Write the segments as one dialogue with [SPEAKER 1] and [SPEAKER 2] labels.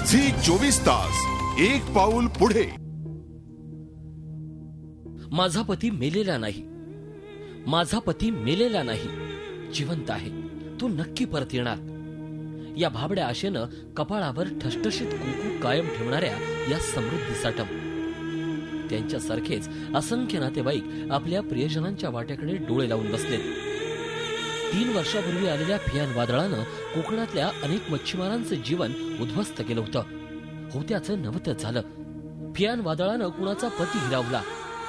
[SPEAKER 1] Zee 24 तास एक पाऊल पुढे।
[SPEAKER 2] माझा पती मेलेला नाही, माझा पती मेलेला नाही, जिवंत आहे, तो नक्की परत येणार। या भाबड्या आशेनं कपाळावर ठसठशीत कुंकू कायम ठेवणाऱ्या या समृद्धीसाठम त्यांच्यासारखेच असंख्य नातेवाईक आपल्या प्रियजनांच्या वाट्याकडे डोळे लावून बसलेत। 3 वर्षापूर्वी आलेल्या फियान वादळानं कोकणातल्या अनेक मच्छीमारांचं जीवन उद्ध्वस्त केलं होतं। होत्याचं नवतच झालं। फियान वादळानं कुणाचा पती हिरावला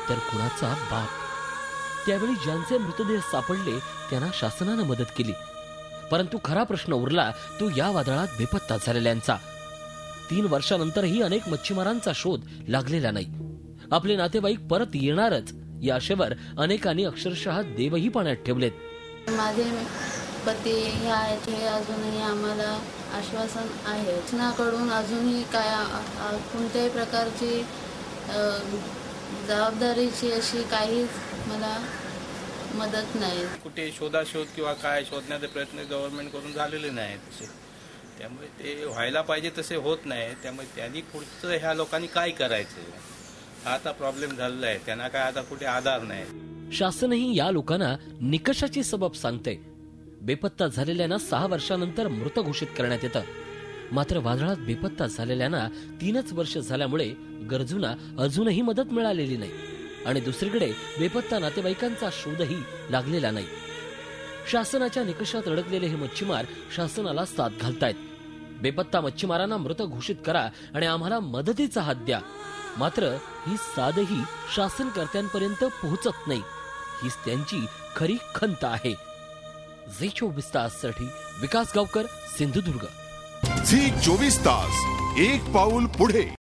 [SPEAKER 2] तर कुणाचा बाप। त्यावेळी ज्यांचे मृतदेह सापडले त्यांना शासनानं मदत केली, परंतु खरा प्रश्न उरला तो या वादळात बेपत्ता झालेल्यांचा। 3 वर्षानंतरही अनेक मच्छीमारांचा शोध लागलेला नाही। आपले नातेवाईक परत येणारच या आशेवर अनेकांनी अक्षरशः देवही पाण्यात ठेवलेत।
[SPEAKER 3] माझे पती हे अजूनही आम्हाला आश्वासन आहे। शासनाकडून अजूनही काय कोणत्याही प्रकारची जबाबदारीची अशी काहीच मला मदत नाही।
[SPEAKER 4] कुठे शोधाशोध किंवा काय शोधण्याचे प्रयत्न गव्हर्नमेंट करून झालेले नाहीत तसे, त्यामुळे ते व्हायला पाहिजे तसे होत नाही। त्यामुळे त्यांनी पुढचं ह्या लोकांनी काय करायचं आता प्रॉब्लेम झालेला आहे। त्यांना काय आता कुठे आधार नाही।
[SPEAKER 2] शासनही या लोकांना निकषाची सबब सांगते। बेपत्ता झालेल्यांना 6 वर्षानंतर मृत घोषित करण्यात येतं, मात्र वादळात बेपत्ता झालेल्यांना 3च वर्ष झाल्यामुळे गरजूंना अजूनही मदत मिळालेली नाही आणि दुसरीकडे बेपत्ता नातेवाईकांचा शोधही लागलेला नाही। शासनाच्या निकषात अडकलेले हे मच्छीमार शासनाला साथ घालतायत। बेपत्ता मच्छीमारांना मृत घोषित करा आणि आम्हाला मदतीचा हात द्या, मात्र ही साधही शासनकर्त्यांपर्यंत पोहोचत नाही। हीच त्यांची खरी खंत आहे। झी 24 ताससाठी विकास गावकर, सिंधुदुर्ग।
[SPEAKER 1] झी 24 तास एक पाऊल पुढे।